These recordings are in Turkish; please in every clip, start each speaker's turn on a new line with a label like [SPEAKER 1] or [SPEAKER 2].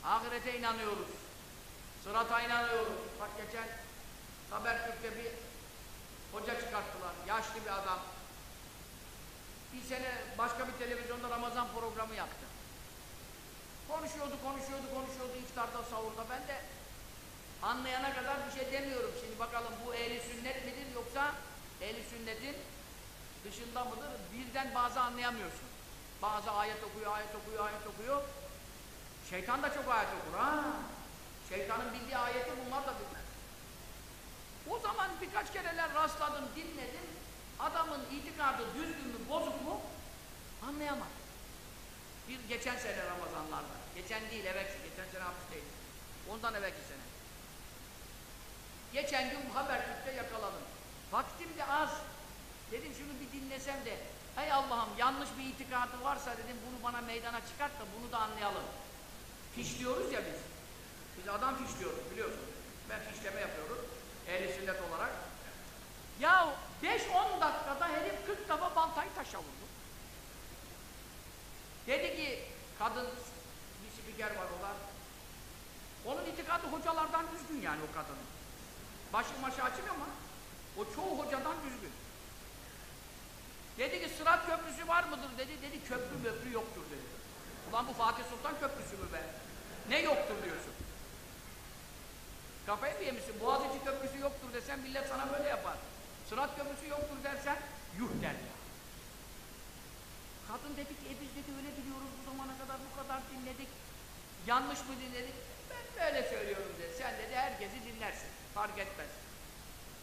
[SPEAKER 1] Ahirete inanıyoruz. Sırata inanıyoruz. Bak geçen Habertürk'te bir hoca çıkarttılar. Yaşlı bir adam. Bir sene başka bir televizyonda Ramazan programı yaptı. Konuşuyordu iftarda, sahurda. Ben de anlayana kadar bir şey demiyorum. Şimdi bakalım bu ehli sünnet midir yoksa ehli sünnetin dışında mıdır? Birden bazı anlayamıyorsun. Bazı ayet okuyor. Şeytan da çok ayet okur ha. Şeytanın bildiği ayeti bunlar da bilmez. O zaman birkaç kereler rastladım, dinledim. Adamın itikadı düzgün mü, bozuk mu anlayamadım. Bir geçen sene Ramazanlarda. Geçen değil, evet, geçen sene hapis değil. Ondan evvelki sene. Geçen gün Habertürk'te yakaladım. Vaktim de az. Dedim şunu bir dinlesem de, ey Allah'ım yanlış bir itikadı varsa dedim bunu bana meydana çıkart da bunu da anlayalım. Fişliyoruz ya biz. Biz adam fişliyoruz biliyorsun. Ben fişleme yapıyorum. Ehl-i sünnet olarak. Ya 5-10 dakikada herif 40 defa baltayı taşa vurdu. Dedi ki kadın bir spiker var o da. Onun itikadı hocalardan düzgün yani o kadının. Başı maşı açık ama o çoğu hocadan düzgün. Dedi ki Sırat Köprüsü var mıdır dedi. Dedi köprü yoktur dedi. Ulan bu Fatih Sultan Köprüsü mü be? Ne yoktur diyorsun? Kafayı mı yemişsin? Boğaziçi Köprüsü yoktur desen millet sana böyle yapar. Sırat Köprüsü yoktur dersen yuh der ya. Kadın dedi ki biz dedi öyle biliyoruz bu zamana kadar bu kadar dinledik. Yanlış mı dinledik? Ben böyle söylüyorum dedi. Sen dedi herkesi dinlersin. Fark etmez.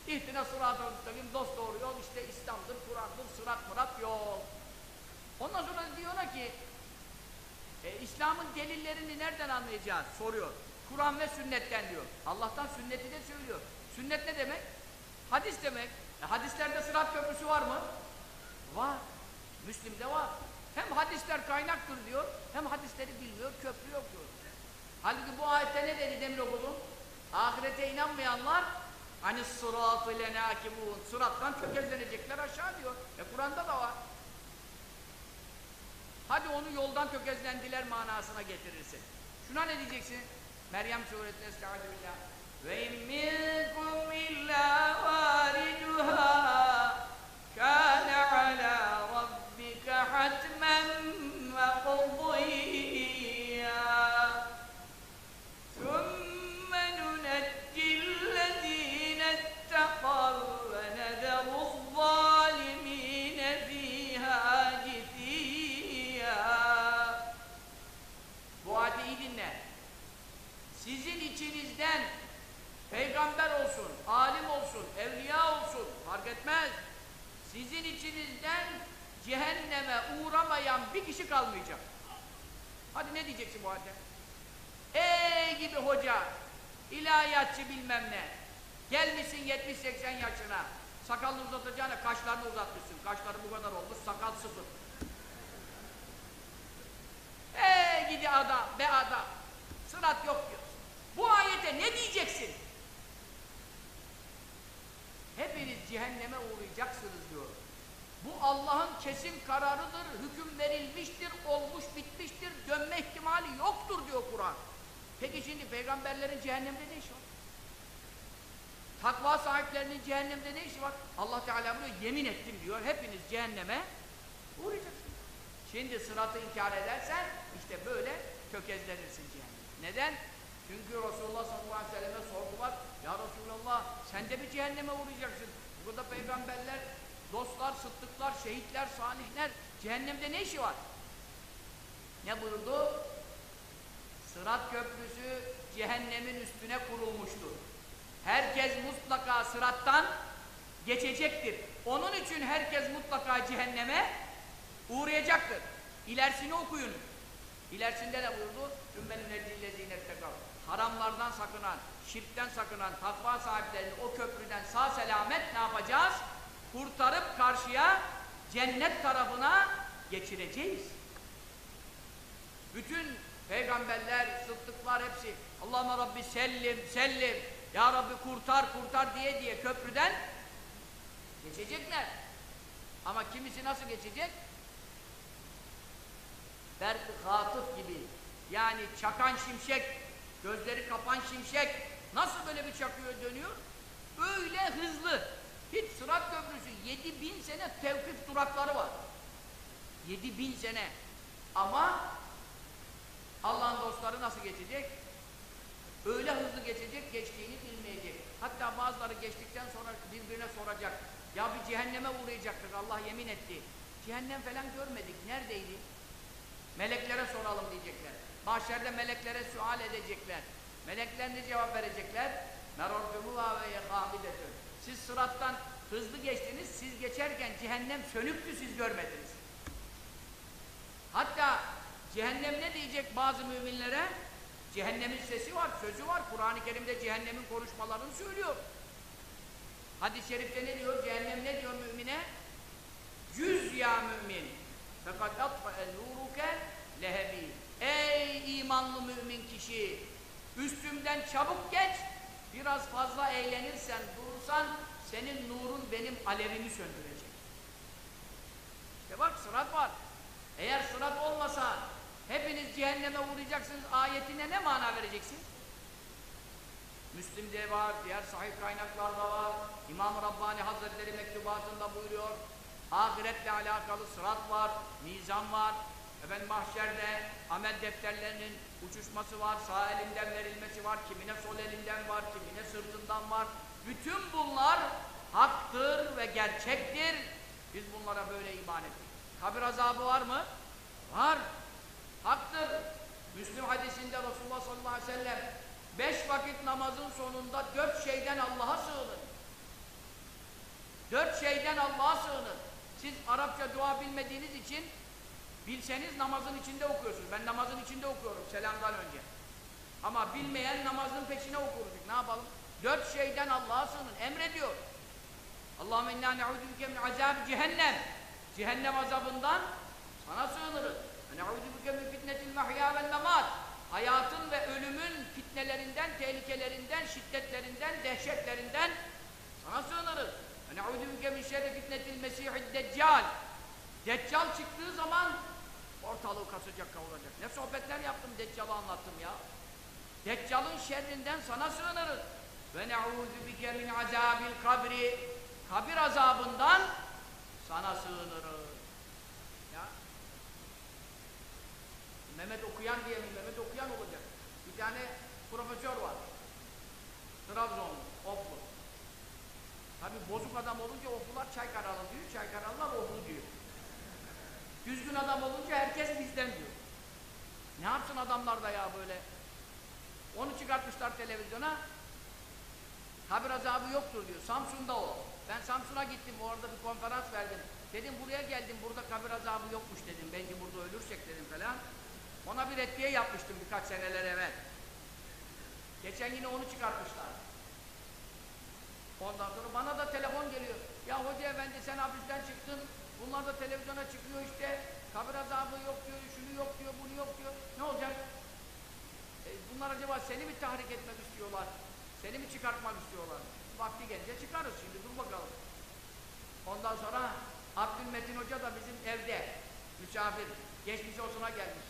[SPEAKER 1] İhtina sırat-ı müstakim, dost doğru yol işte İslam'dır, Kur'an'dır, sırat mırat yol. Ondan sonra diyor ki İslam'ın delillerini nereden anlayacağız? Soruyor. Kur'an ve sünnetten diyor. Allah'tan sünneti de söylüyor. Sünnet ne demek? Hadis demek. Hadislerde Sırat Köprüsü var mı? Var. Müslim'de var. Hem hadisler kaynaktır diyor, hem hadisleri bilmiyor, köprü yok diyor. Halbuki bu ayette ne dedi demin okudum? Ahirete inanmayanlar hani sırat-ı lenâkibûn, sırattan tökezlenecekler aşağı diyor. Kur'an'da da var. Hadi onu yoldan tökezlendiler manasına getirirsin. Şuna ne diyeceksin? Meryem suresinde Estaizu billah. Ve minkum illa variduha kâne alâ rabbike hatmen meqdiyya thumme nunecci'llezîne etteqav ve nederu'z-zâlimîne fîhâ cithiyya. Bu ayeti iyi dinle. Sizin içinizden peygamber olsun, alim olsun, evliya olsun, fark etmez. Sizin içinizden cehenneme uğramayan bir kişi kalmayacak. Hadi ne diyeceksin bu halde? Ey gibi hoca, ilahiyatçı bilmem ne. Gelmişsin 70-80 yaşına, sakalını uzatacağına kaşlarını uzatmışsın. Kaşları bu kadar olmuş, sakal sıfır. Ey gidi adam, be adam, sırat yok diyorsun. Bu ayete ne diyeceksin? Hepiniz cehenneme uğrayacaksınız diyor. Bu Allah'ın kesin kararıdır, hüküm verilmiştir, olmuş bitmiştir, dönme ihtimali yoktur diyor Kur'an. Peki şimdi peygamberlerin cehennemde ne işi var? Takva sahiplerinin cehennemde ne işi var? Allah Teala bunu yemin ettim diyor, hepiniz cehenneme uğrayacaksınız. Şimdi sıratı inkar edersen işte böyle tökezlenirsin cehennem. Neden? Çünkü Resulullah sallallahu aleyhi ve selleme sordular. Ya Resulallah sen de bir cehenneme uğrayacaksın. Burada peygamberler, dostlar, sıddıklar, şehitler, salihler cehennemde ne işi var? Ne buyurdu? Sırat köprüsü cehennemin üstüne kurulmuştur. Herkes mutlaka sırattan geçecektir. Onun için herkes mutlaka cehenneme uğrayacaktır. İlerisini okuyun. İlerisinde ne buyurdu? Ümmenin edillezine tekrar. Haramlardan sakınan, şirkten sakınan takva sahiplerini o köprüden sağ selamet ne yapacağız? Kurtarıp karşıya cennet tarafına geçireceğiz. Bütün peygamberler, sıddıklar hepsi Allahümme Rabbi sellim, sellim, Ya Rabbi kurtar, kurtar diye köprüden geçecekler. Ama kimisi nasıl geçecek? Berk-ı Hatıf gibi Yani çakan şimşek, gözleri kapan şimşek nasıl böyle bir çakıyor dönüyor? Öyle hızlı. Hiç Sırat Köprüsü 7000 sene tevkif durakları var. 7000 sene. Ama Allah'ın dostları nasıl geçecek? Öyle hızlı geçecek, geçtiğini bilmeyecek. Hatta bazıları geçtikten sonra birbirine soracak. Ya bir cehenneme uğrayacaktık, Allah yemin etti. Cehennem falan görmedik, neredeydi? Meleklere soralım diyecekler. Mahşerde meleklere sual edecekler. Melekler ne cevap verecekler? Merortumuha ve yekâbidetün. Siz sırattan hızlı geçtiniz, siz geçerken cehennem sönüktü, siz görmediniz. Hatta cehennem ne diyecek bazı müminlere? Cehennemin sesi var, sözü var. Kur'an-ı Kerim'de cehennemin konuşmalarını söylüyor. Hadis-i şerifte ne diyor? Cehennem ne diyor mümine? Cüz ya mümin. Fakat atfa'e nuruke lehebi. Ey imanlı mümin kişi! Üstümden çabuk geç, biraz fazla eğlenirsen, durursan, senin nurun benim alevimi söndürecek. İşte bak, sırat var. Eğer sırat olmasa, hepiniz cehenneme uğrayacaksınız ayetine ne mana vereceksin? Müslim'de var, diğer sahih kaynaklarda var. İmam-ı Rabbani Hazretleri mektubatında buyuruyor. Ahiretle alakalı sırat var, mizan var. Efendim mahşerde amel defterlerinin uçuşması var, sağ elinden verilmesi var, kimine sol elinden var, kimine sırtından var. Bütün bunlar haktır ve gerçektir. Biz bunlara böyle iman ettik. Kabir azabı var mı? Var. Haktır. Müslim hadisinde Resulullah sallallahu aleyhi ve sellem 5 vakit namazın sonunda 4 şeyden Allah'a sığının. 4 şeyden Allah'a sığının. Siz Arapça dua bilmediğiniz için bilseniz namazın içinde okuyorsunuz. Ben namazın içinde okuyorum selamdan önce. Ama bilmeyen namazın peşine okuruz. Ne yapalım? 4 şeyden Allah'a sığının. Emrediyor. Allahümme inna ne'udübüke min azâb-i cehennem. Cehennem azabından sana sığınırız. Ne'udübüke min fitnetil mahya vel memat. Hayatın ve ölümün fitnelerinden, tehlikelerinden, şiddetlerinden, dehşetlerinden sana sığınırız. Ne'udübüke min şerri fitnetil mesihid deccal. Deccal çıktığı zaman ortalığı kasacak, kavuracak. Ne sohbetler yaptım, Deccal'ı anlattım ya. Deccal'ın şerrinden sana sığınırız. Ve ne'ûzü bike min azâbil kabri. Kabir azabından sana sığınırız. Ya. Mehmet Okuyan diye mi? Mehmet Okuyan olacak. Bir tane profesör var. Trabzonlu, Oflu. Tabi bozuk adam olunca Oflular Çaykaralı diyor, Çaykaralılar Oflu diyor. Düzgün adam olunca herkes bizden diyor. Ne yapsın adamlar da ya böyle? Onu çıkartmışlar televizyona. Kabir azabı yoktur diyor. Samsun'da o. Ben Samsun'a gittim, orada bir konferans verdim. Dedim buraya geldim, burada kabir azabı yokmuş dedim. Belki burada ölürsek dedim falan. Ona bir reddiye yapmıştım birkaç seneler evvel. Geçen yine onu çıkartmışlar. Ondan sonra bana da telefon geliyor. Ya hoca efendi sen hapisten çıktın. Bunlar da televizyona çıkıyor işte. Kabir azabı yok diyor, şunu yok diyor, bunu yok diyor. Ne olacak? Bunlar acaba seni mi tahrik etmek istiyorlar? Seni mi çıkartmak istiyorlar? Vakti gelince çıkarız şimdi, dur bakalım. Ondan sonra Abdülmetin Hoca da bizim evde misafir, geçmiş olsuna gelmiş.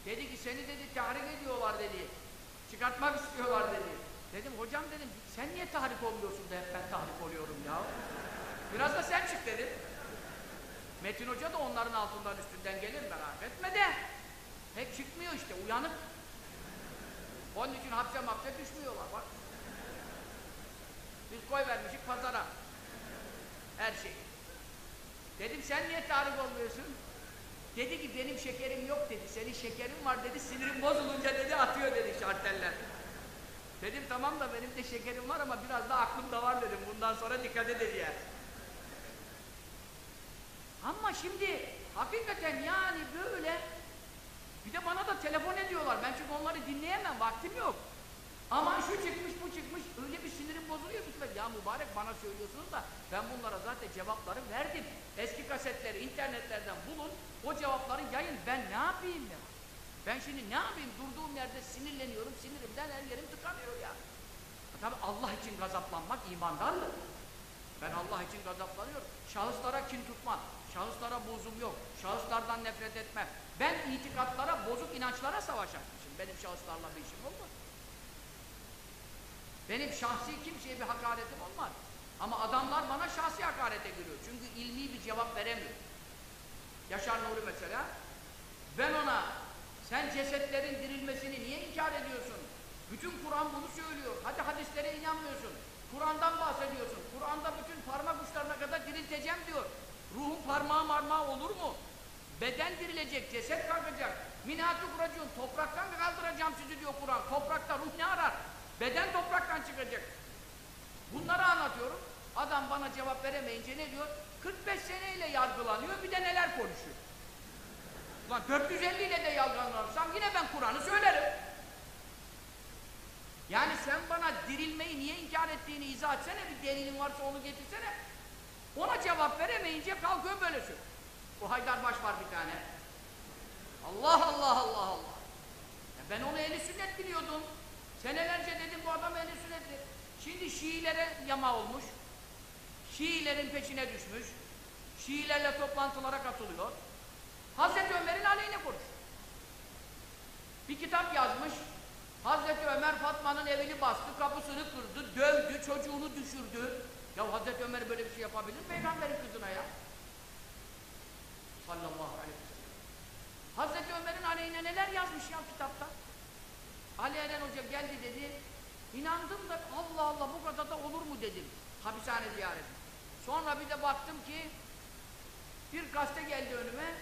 [SPEAKER 1] Dedi ki seni dedi tahrik ediyorlar dedi. Çıkartmak istiyorlar dedi. Dedim hocam dedim sen niye tahrik olmuyorsun da hep ben tahrik oluyorum ya? Biraz da sen çık dedim. Metin Hoca da onların altından üstünden gelir merak etme de. Pek çıkmıyor işte, uyanık. Onun için hapse düşmüyorlar bak. Biz koy vermişik pazara. Her şey. Dedim sen niye tahrik olmuyorsun? Dedi ki benim şekerim yok dedi. Senin şekerin var dedi. Sinirim bozulunca dedi atıyor dedi şarteller. Dedim tamam da benim de şekerim var ama biraz da aklım da var dedim. Bundan sonra dikkat edeceğiz. Ama şimdi hakikaten yani böyle bir de bana da telefon ediyorlar. Ben çünkü onları dinleyemem. Vaktim yok. Aman şu çıkmış bu çıkmış. Öyle bir sinirim bozuluyor bitmez. Ya mübarek bana söylüyorsunuz da ben bunlara zaten cevapları verdim. Eski kasetleri internetlerden bulun. O cevapları yayın. Ben ne yapayım ya? Ben şimdi ne yapayım? Durduğum yerde sinirleniyorum. Sinirimden her yerim tıkanıyor ya. Tabi Allah için gazaplanmak imandandır. Ben Allah için gazaplanıyorum. Şahıslara kin tutmam. Şahıslara bozum yok. Şahıslardan nefret etmem. Ben itikatlara, bozuk inançlara savaş açmışım. Benim şahıslarla bir işim olmaz. Benim şahsi kimseye bir hakaretim olmaz. Ama adamlar bana şahsi hakarete giriyor. Çünkü ilmi bir cevap veremiyor. Yaşar Nuri mesela, ben ona sen cesetlerin dirilmesini niye inkar ediyorsun? Bütün Kur'an bunu söylüyor. Hadi hadislere inanmıyorsun. Kur'an'dan bahsediyorsun. Kur'an'da bütün parmak uçlarına kadar dirilteceğim diyor. Ruhun parmağı marmağı olur mu? Beden dirilecek, ceset kalkacak. Minatü kuracağım, topraktan kaldıracağım sizi diyor Kur'an. Toprakta ruh ne arar? Beden topraktan çıkacak. Bunları anlatıyorum. Adam bana cevap veremeyince ne diyor? 45 seneyle yargılanıyor, bir de neler konuşuyor. Ulan 450 ile de yargılanırsam yine ben Kur'an'ı söylerim. Yani sen bana dirilmeyi niye inkar ettiğini izah etsene, bir delilin varsa onu getirsene. Ona cevap veremeyince kalkıyor böyle söylüyor. Bu Haydarbaş var bir tane. Allah Allah Allah Allah. Ya ben onu ehli sünnet biliyordum. Senelerce dedim bu adam ehli sünnettir. Şimdi Şiilere yama olmuş. Şiilerin peşine düşmüş. Şiilerle toplantılara katılıyor. Hazreti Ömer'in aleyhine konuşuyor. Bir kitap yazmış. Hazreti Ömer Fatma'nın evini bastı, kapısını kırdı, dövdü, çocuğunu düşürdü. Ya Hazreti Ömer böyle bir şey yapabilir mi Peygamberin kızına ya? Sallallahu aleyhi ve sellem. Hazreti Ömer'in aleyhine neler yazmış ya kitapta? Ali Eren Hoca geldi dedi, inandım da Allah Allah bu kadar da olur mu dedim. Hapishane ziyareti. Sonra bir de baktım ki bir gazete geldi önüme,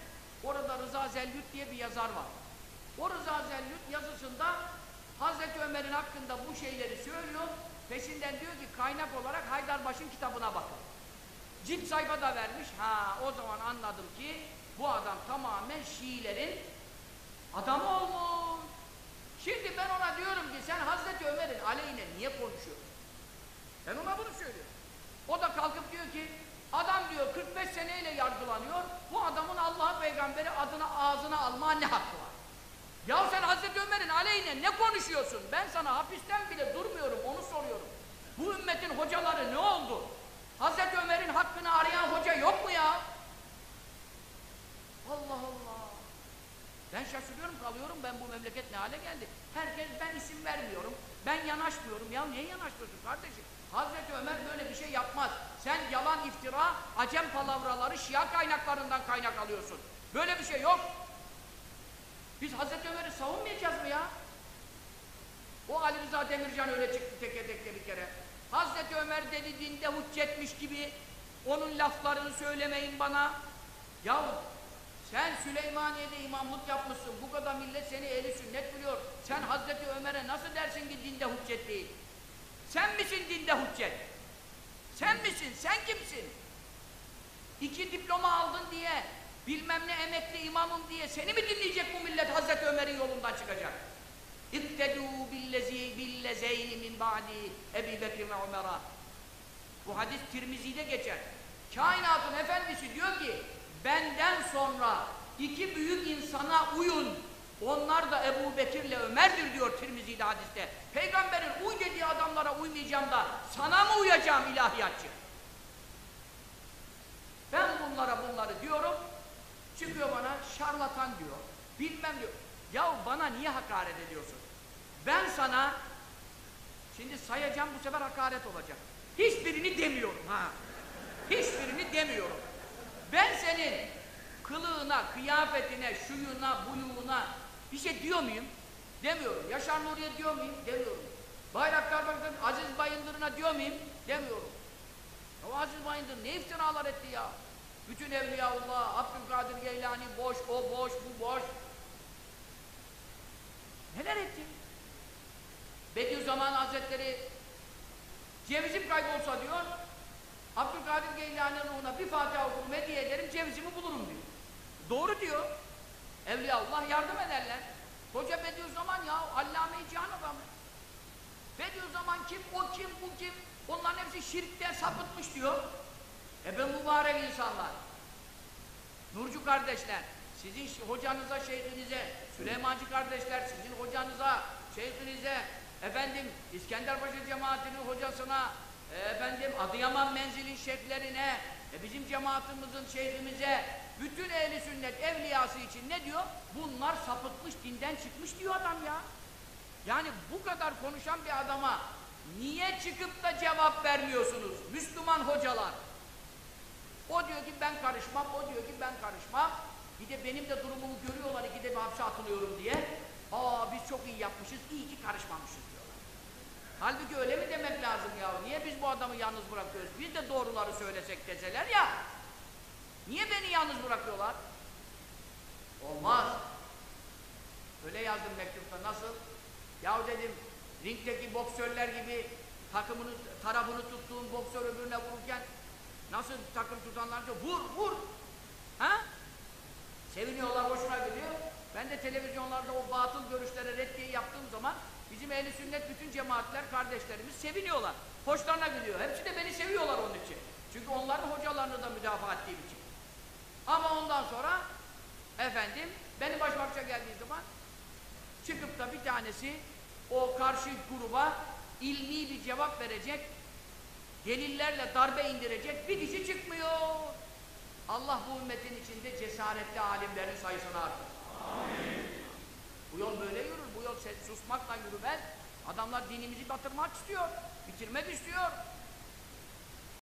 [SPEAKER 1] orada Rıza Zellüt diye bir yazar var. O Rıza Zellüt yazısında Hazreti Ömer'in hakkında bu şeyleri söylüyor, peşinden diyor ki kaynak olarak Haydarbaş'ın kitabına bakın. Cilt sayfa da vermiş, ha o zaman anladım ki bu adam tamamen Şiilerin adamı olmuş. Şimdi ben ona diyorum ki sen Hazreti Ömer'in aleyhine niye konuşuyorsun? Ben ona bunu söylüyorum. O da kalkıp diyor ki adam diyor 45 seneyle yargılanıyor, bu adamın Allah'ın peygamberi adına ağzına alma ne hakkı var? Ya sen Hazreti Ömer'in aleyhine ne konuşuyorsun? Ben sana hapisten bile durmuyorum, onu soruyorum. Bu ümmetin hocaları ne oldu? Hazreti Ömer'in hakkını arayan hoca yok mu ya? Allah Allah! Ben şaşırıyorum, kalıyorum, ben bu memleket ne hale geldi? Herkes ben isim vermiyorum, ben yanaşmıyorum. Ya niye yanaşmıyorsun kardeşim? Hazreti Ömer böyle bir şey yapmaz. Sen yalan, iftira, acem palavraları Şia kaynaklarından kaynak alıyorsun. Böyle bir şey yok. Biz Hazreti Ömer'i savunmayacağız mı ya? O Ali Rıza Demircan öyle çıktı teke tekle bir kere. Hazreti Ömer dedi dinde hüccetmiş gibi onun laflarını söylemeyin bana. Ya sen Süleymaniye'de imamlık yapmışsın, bu kadar millet seni ehli sünnet biliyor. Sen Hazreti Ömer'e nasıl dersin ki dinde hüccet değil? Sen misin dinde hüccet? Sen misin? Sen kimsin? 2 diploma aldın diye, bilmem ne emekli imamım diye seni mi dinleyecek bu millet? Hazreti Ömer'in yolundan çıkacak. İktedû billezeyni min ba'di Ebi Bekir ve Ömer'a. Bu hadis Tirmizi'de geçer. Kainatın efendisi diyor ki benden sonra 2 büyük insana uyun. Onlar da Ebu Bekir'le Ömer'dir diyor Tirmizi'de hadiste. Peygamberin uy dediği adamlara uymayacağım da sana mı uyacağım ilahiyatçı? Ben bunları diyorum. Çıkıyor bana şarlatan diyor. Bilmem diyor. Ya bana niye hakaret ediyorsun? Ben sana şimdi sayacağım, bu sefer hakaret olacak. Hiçbirini demiyorum ha. Hiçbirini demiyorum. Ben senin kılığına, kıyafetine, şuyuna, buyuğuna bir şey diyor muyum? Demiyorum. Yaşar Nuri'ye diyor muyum? Demiyorum. Bayraktar Başkanı Aziz Bayındır'ına diyor muyum? Demiyorum. O Aziz Bayındır ne iftiralar etti ya? Bütün Evliyaullah, Abdülkadir Geylani boş, o boş, bu boş. Neler etti? Bediüzzaman Hazretleri cevizim kaybolsa diyor, Abdülkadir Geylani ruhuna bir Fatiha okurum, hediye ederim, cevizimi bulurum diyor. Doğru diyor. Evliyaullah yardım ederler. Hoca Bediüzzaman ya, Allame-i Cihan adamı. Bediüzzaman kim, o kim, bu kim? Onların hepsi şirkten sapıtmış diyor. Ben mübarek insanlar. Nurcu kardeşler, sizin hocanıza, şeyhinize, Süleymancı kardeşler, sizin hocanıza, şeyhinize, efendim İskenderpaşa cemaatinin hocasına, efendim Adıyaman menzilin şeyhlerine, Bizim cemaatimizin şeyhimize, bütün ehli sünnet evliyası için ne diyor? Bunlar sapıtmış, dinden çıkmış diyor adam ya. Yani bu kadar konuşan bir adama niye çıkıp da cevap vermiyorsunuz? Müslüman hocalar. O diyor ki ben karışmam, o diyor ki ben karışmam. Bir de benim de durumumu görüyorlar, ikide bir hapse atılıyorum diye. Aa biz çok iyi yapmışız, iyi ki karışmamışız diyorlar. Halbuki öyle mi demek lazım ya? Niye biz bu adamı yalnız bırakıyoruz? Biz de doğruları söylesek deseler ya. Niye beni yalnız bırakıyorlar? Olmaz. Öyle yazdım mektupta, nasıl? Yahu dedim, ringdeki boksörler gibi takımını, tarafını tuttuğun boksör öbürüne vururken nasıl takım tutanlarca vur, vur! Ha? Seviniyorlar, hoşuna gidiyor. Ben de televizyonlarda o batıl görüşlere reddiye yaptığım zaman bizim ehl-i sünnet bütün cemaatler, kardeşlerimiz seviniyorlar. Hoşlarına gidiyor. Hepsi de beni seviyorlar onun için. Çünkü onların hocalarını da müdafaa ettiğim için. Ama ondan sonra efendim, beni başbaşa geldiği zaman çıkıp da bir tanesi o karşı gruba ilmi bir cevap verecek, delillerle darbe indirecek bir kişi çıkmıyor. Allah bu ümmetin içinde cesaretli alimlerin sayısını artırsın. Amin. Bu yol böyle yürür, bu yol susmakla yürümez. Adamlar dinimizi batırmak istiyor, bitirmek istiyor.